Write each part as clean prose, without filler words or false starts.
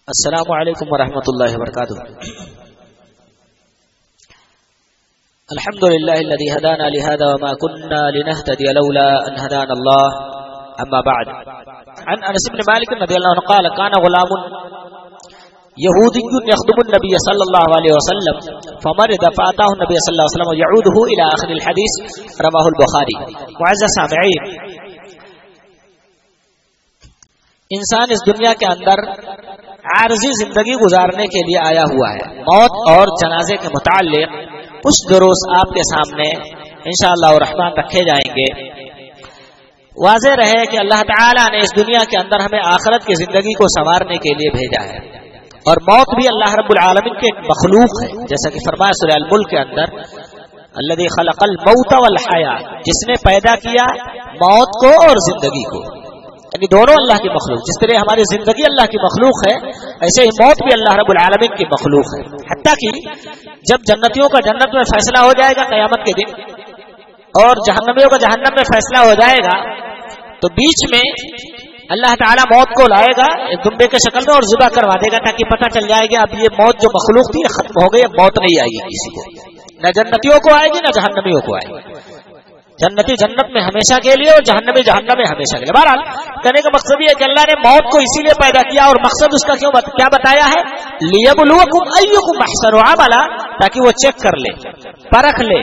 السلام علیکم ورحمۃ اللہ وبرکاتہ. الحمد للہ الذی ہدانا لہذا وما كنا لنهتدي لولا ان هدانا الله. اما بعد. عن انس بن مالک رضی اللہ عنہ قال كان غلام یہودی یخدم النبی صلی اللہ علیہ وسلم فمرض فاتاه النبی صلی اللہ علیہ وسلم يعوده الى اخر الحديث. رواه البخاری. معزز سامعین، انسان اس دنیا کے اندر عارضی زندگی گزارنے کے لیے آیا ہوا ہے. موت اور جنازے کے متعلق کچھ دروس آپ کے سامنے انشاءاللہ الرحمن رکھے جائیں گے. واضح رہے کہ اللہ تعالیٰ نے اس دنیا کے اندر ہمیں آخرت کی زندگی کو سنوارنے کے لیے بھیجا ہے، اور موت بھی اللہ رب العالمین کے ایک مخلوق ہے. جیسا کہ فرمایا سورہ الملک کے اندر الذی خلق الموت والحیات، جس نے پیدا کیا موت کو اور زندگی کو، یعنی دونوں اللہ کی مخلوق. جس طرح ہماری زندگی اللہ کی مخلوق ہے، ایسے ہی موت بھی اللہ رب العالمین کی مخلوق ہے. حتیٰ کہ جب جنتیوں کا جنت میں فیصلہ ہو جائے گا قیامت کے دن، اور جہنمیوں کا جہنم میں فیصلہ ہو جائے گا، تو بیچ میں اللہ تعالیٰ موت کو لائے گا ایک دمبے کے شکل میں اور ذبح کروا دے گا، تاکہ پتہ چل جائے گا اب یہ موت جو مخلوق تھی ختم ہو گئی، اب موت نہیں آئے گی کسی کو، نہ جنتیوں کو آئے گی نہ جہنمیوں کو آئے گی. جنتی جنت میں ہمیشہ کے لیے اور جہنمی جہنم میں ہمیشہ کے لیے. بہرحال کہنے کا مقصد یہ ہے کہ اللہ نے موت کو اسی لیے پیدا کیا، اور مقصد اس کا کیا بتایا ہے؟ لیبلوکم ایکم احسن عملا، تاکہ وہ چیک کر لے، پرکھ لے،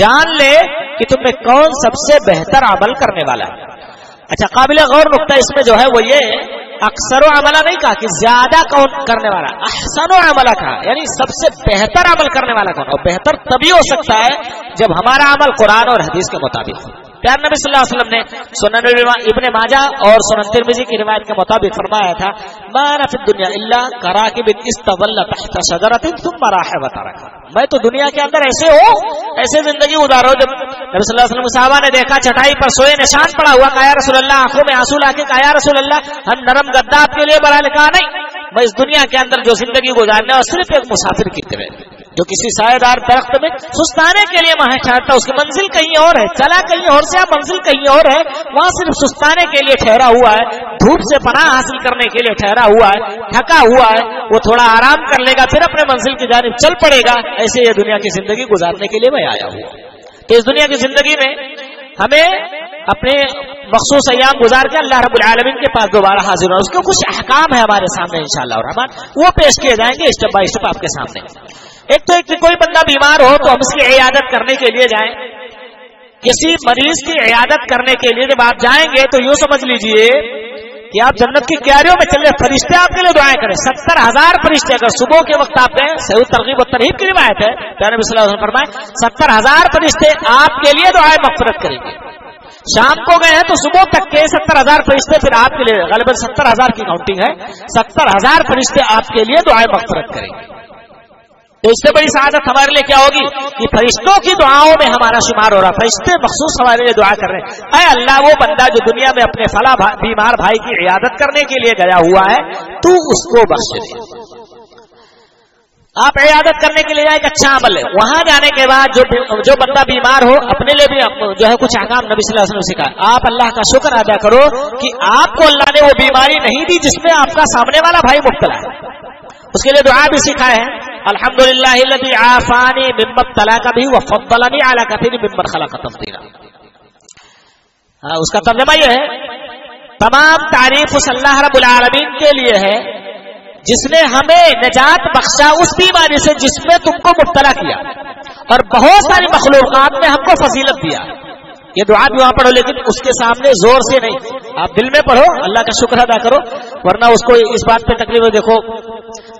جان لے کہ تم میں کون سب سے بہتر عمل کرنے والا ہے. اچھا، قابل غور نقطہ اس میں جو ہے وہ یہ اکثر و عملہ نہیں کہا کہ زیادہ کون کرنے والا، احسن و عملہ کہا، یعنی سب سے بہتر عمل کرنے والا کون. اور بہتر تبھی ہو سکتا ہے جب ہمارا عمل قرآن اور حدیث کے مطابق ہو. پیارے نبی صلی اللہ علیہ وسلم نے سنن ابن ماجہ اور سنن ترمذی کی روایت کے مطابق فرمایا تھا ما انا فی الدنیا الا کراکب استظل تحت شجرۃ ثم راح وترک. میں تو دنیا کے اندر ایسے زندگی گزارو. جب نبی صلی اللہ علیہ وسلم صحابہ نے دیکھا چٹائی پر سوئے نشان پڑا ہوا، کہا یا رسول اللہ، آنکھوں میں آنسو لا کے کہا یا رسول اللہ ہم نرم گدا آپ کے لیے بنا لے. کہا نہیں، میں اس دنیا کے اندر جو زندگی گزارنے اور صرف ایک مسافر کی طرح جو کسی سایہ دار درخت میں سستانے کے لیے وہاں ٹھہرتا، اس کی منزل کہیں اور ہے، چلا کہیں اور سے، منزل کہیں اور ہے، وہاں صرف سستانے کے لیے ٹھہرا ہوا ہے، دھوپ سے پناہ حاصل کرنے کے لیے ٹھہرا ہوا ہے، تھکا ہوا ہے، وہ تھوڑا آرام کر لے گا پھر اپنے منزل کی جانب چل پڑے گا. ایسے یہ دنیا کی زندگی گزارنے کے لیے میں آیا ہوں. تو اس دنیا کی زندگی میں ہمیں اپنے مخصوص ایام گزار کے اللہ رب العالمین کے پاس دوبارہ حاضر ہونا. اس کے کچھ احکام ہے ہمارے سامنے انشاءاللہ الرحمن، وہ پیش کیے جائیں گے اسٹیپ بائی اسٹیپ آپ کے سامنے. ایک تو ایک کوئی بندہ بیمار ہو تو ہم اس کی عیادت کرنے کے لیے جائیں. کسی مریض کی عیادت کرنے کے لیے جب آپ جائیں گے تو یوں سمجھ لیجئے کہ آپ جنت کی کیاریوں میں چلے، فرشتے آپ کے لیے دعائیں کریں. 70,000 فرشتے اگر صبح کے وقت آپ گئے، صحیح ترغیب و ترہیب کی روایت ہے، پیارے نبی صلی اللہ علیہ وسلم فرمائے 70,000 فرشتے آپ کے لیے دعائیں مغفرت کریں گے. شام کو گئے ہیں تو صبح تک کے 70,000 فرشتے پھر آپ کے لیے، غالباً 70,000 کی کاؤنٹنگ ہے، 70,000 فرشتے آپ کے لیے دعائیں مغفرت کریں گے. تو اس سے بڑی سعادت ہمارے لیے کیا ہوگی کہ فرشتوں کی دعاؤں میں ہمارا شمار ہو رہا. فرشتے مخصوص ہمارے لیے دعا کر رہے ہیں، اے اللہ وہ بندہ جو دنیا میں اپنے فلاں بیمار بھائی کی عیادت کرنے کے لیے گیا ہوا ہے، تو اس کو بخش دے. آپ عیادت کرنے کے لیے جائیں، ایک اچھا عمل ہے. وہاں جانے کے بعد جو بندہ بیمار ہو، اپنے لیے بھی جو ہے کچھ احکام نبی صلی اللہ علیہ وسلم نے سکھایا. آپ اللہ کا شکر ادا کرو کہ آپ کو اللہ نے وہ بیماری نہیں دی جس میں آپ کا سامنے والا بھائی مبتلا ہے. اس کے لیے دعا بھی سکھائے ہیں، الحمدللہ الذی عافانی مما ابتلاک بہ وفضلنی علی کثیر ممن خلق تفضیلا. اس کا ترجمہ یہ ہے، تمام تعریف اس اللہ رب العالمین کے لیے ہے جس نے ہمیں نجات بخشا اس بیماری سے جس میں تم کو مبتلا کیا، اور بہت ساری مخلوقات میں ہم کو فضیلت دیا. یہ دعا بھی وہاں پڑھو، لیکن اس کے سامنے زور سے نہیں، آپ دل میں پڑھو، اللہ کا شکر ادا کرو. ورنہ اس کو اس بات پہ تکلیف دیکھو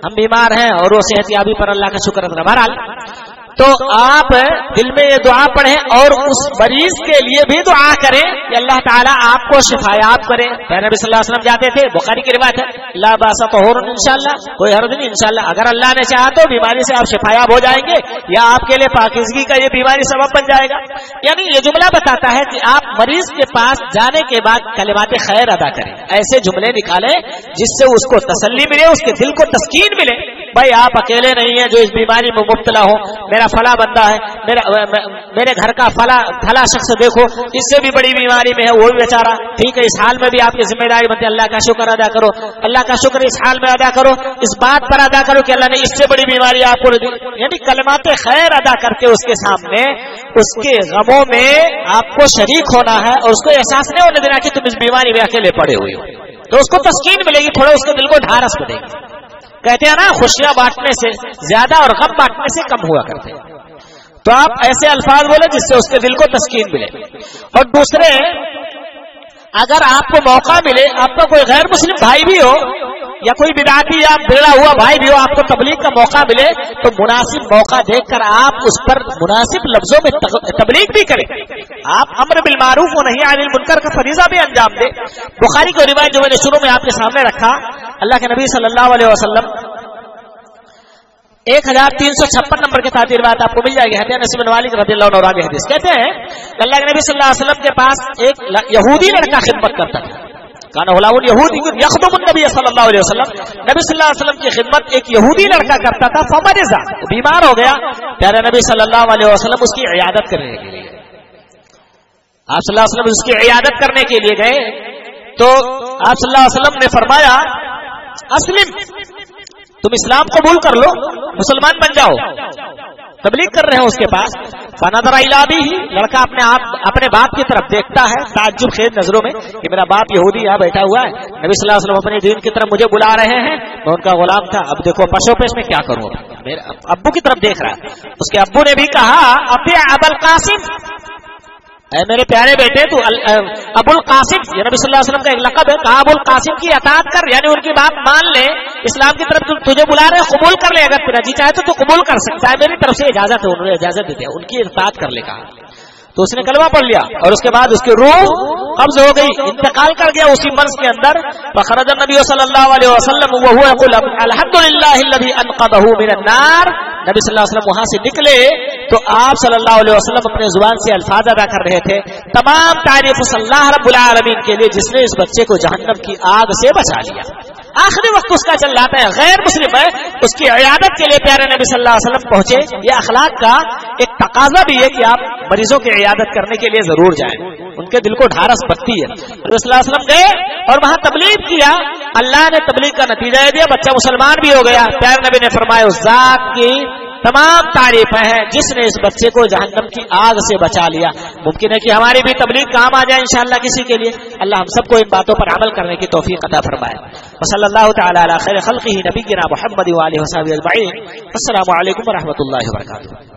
ہم بیمار ہیں اور وہ صحت یابی پر اللہ کا شکر ادا. بہرحال تو آپ دل میں یہ دعا پڑھیں اور اس مریض کے لیے بھی دعا کریں کہ اللہ تعالیٰ آپ کو شفایاب کرے. نبی صلی اللہ علیہ وسلم جاتے تھے، بخاری کی روایت ہے، لا باس طہور انشاءاللہ، کوئی حرج نہیں انشاءاللہ، اگر اللہ نے چاہا تو بیماری سے آپ شفایاب ہو جائیں گے، یا آپ کے لیے پاکیزگی کا یہ بیماری سبب بن جائے گا. یعنی یہ جملہ بتاتا ہے کہ آپ مریض کے پاس جانے کے بعد کلمات خیر ادا کریں، ایسے جملے نکالیں جس سے اس کو تسلی ملے، اس کے دل کو تسکین ملے. بھائی آپ اکیلے نہیں ہیں جو اس بیماری میں مبتلا ہو، میرا فلاں بندہ ہے، میرے گھر کا فلاں شخص دیکھو اس سے بھی بڑی بیماری میں ہے، وہ بھی بیچارہ ٹھیک ہے، اس حال میں بھی آپ کی ذمہ داری بنتی ہے اللہ کا شکر ادا کرو، اللہ کا شکر اس حال میں ادا کرو، اس بات پر ادا کرو کہ اللہ نے اس سے بڑی بیماری آپ کو دی، یعنی کلمات خیر ادا کر کے اس کے سامنے اس کے غموں میں آپ کو شریک ہونا ہے، اور اس کو احساس نہیں ہونے دینا کہ تم اس بیماری میں اکیلے پڑے ہوئے ہو، تو اس کو تسکین ملے گی، تھوڑا اس کے دل کو ڈھارس ملے گی۔ کہتے ہیں نا خوشیاں بانٹنے سے زیادہ اور غم بانٹنے سے کم ہوا کرتے ہیں، تو آپ ایسے الفاظ بولیں جس سے اس کے دل کو تسکین ملے۔ اور دوسرے، اگر آپ کو موقع ملے، آپ کا کوئی غیر مسلم بھائی بھی ہو یا کوئی بدعتی یا بگڑا ہوا بھائی بھی ہو، آپ کو تبلیغ کا موقع ملے تو مناسب موقع دیکھ کر آپ اس پر مناسب لفظوں میں تبلیغ بھی کریں، آپ امر بالمعروف و نہی عن المنکر کا فریضہ بھی انجام دیں۔ بخاری کی روایت جو میں نے شروع میں آپ کے سامنے رکھا، اللہ کے نبی صلی اللہ علیہ وسلم 1356 نمبر کے ساتھ یہ روایت آپ کو مل جائے گی، حضرت انس بن مالک رضی اللہ عنہ حدیث کہتے ہیں اللہ کے نبی صلی اللہ علیہ وسلم کے پاس ایک یہودی لڑکا خدمت کرتا تھا، کانا غلام یہودی یخدم النبی صلی اللہ علیہ وسلم، نبی صلی اللہ علیہ وسلم کی خدمت ایک یہودی لڑکا کرتا تھا، فمرض بیمار ہو گیا، پیارے نبی صلی اللہ علیہ وسلم اس کی عیادت کرنے کے لیے آپ صلی اللہ علیہ وسلم اس کی عیادت کرنے کے لیے گئے، تو آپ صلی اللہ علیہ وسلم نے فرمایا اسلم، تم اسلام قبول کر لو، مسلمان بن جاؤ، تبلیغ کر رہے ہیں اس کے پاس۔ فنظر الی ابیہ، لڑکا اپنے باپ کی طرف دیکھتا ہے تعجب خیز نظروں میں کہ میرا باپ یہودی یہاں بیٹھا ہوا ہے، نبی صلی اللہ علیہ وسلم اپنے دین کی طرف مجھے بلا رہے ہیں، میں ان کا غلام تھا، اب دیکھو پشو پیش میں کیا کروں، میرے ابو کی طرف دیکھ رہا ہے، اس کے ابو نے بھی کہا اطیع ابا القاسم، اے میرے پیارے بیٹے تو ابو القاسم، یہ نبی صلی اللہ علیہ وسلم کا ایک لقب ہے، کہا ابو القاسم کی اطاعت کر، یعنی ان کی بات مان لے، اسلام کی طرف تجھے بلا رہے قبول کر لے، اگر تیرا جی چاہے تو قبول کر سکتا ہے، میری طرف سے اجازت ہے، انہوں نے اجازت دی، ان کی اطاعت کر لے کہا، تو اس نے کلمہ پڑھ لیا اور اس کے بعد اس کی روح قبض ہو گئی، انتقال کر گیا اسی مرض کے اندر۔ فخرج النبی صلی اللہ علیہ وسلم وهو يقول الحمدللہ الذی انقذہ من النار، نبی صلی اللہ علیہ وسلم وہاں سے نکلے تو آپ صلی اللہ علیہ وسلم اپنے زبان سے الفاظ ادا کر رہے تھے، تمام تعریف اللہ رب العالمین کے لیے جس نے اس بچے کو جہنم کی آگ سے بچا لیا۔ آخری وقت اس کا چل جاتا ہے، غیر مسلم ہے، اس کی عیادت کے لیے پیارے نبی صلی اللہ علیہ وسلم پہنچے۔ یہ اخلاق کا ایک تقاضا بھی ہے کہ آپ مریضوں کی عیادت کرنے کے لیے ضرور جائیں، ان کے دل کو ڈھارس بڑھتی ہے۔ نبی صلی اللہ علیہ وسلم گئے اور وہاں تبلیغ کیا، اللہ نے تبلیغ کا نتیجہ دیا، بچہ مسلمان بھی ہو گیا۔ پیارے نبی نے فرمایا اس ذات کی تمام تعریفیں ہیں جس نے اس بچے کو جہنم کی آگ سے بچا لیا۔ ممکن ہے کہ ہماری بھی تبلیغ کام آ جائے انشاءاللہ کسی کے لیے، اللہ ہم سب کو ان باتوں پر عمل کرنے کی توفیق عطا فرمائے۔ وصلی اللہ تعالی علی خیر خلقہ نبینا محمد وآلہ وصحبہ اجمعین۔ السلام علیکم ورحمۃ اللہ وبرکاتہ۔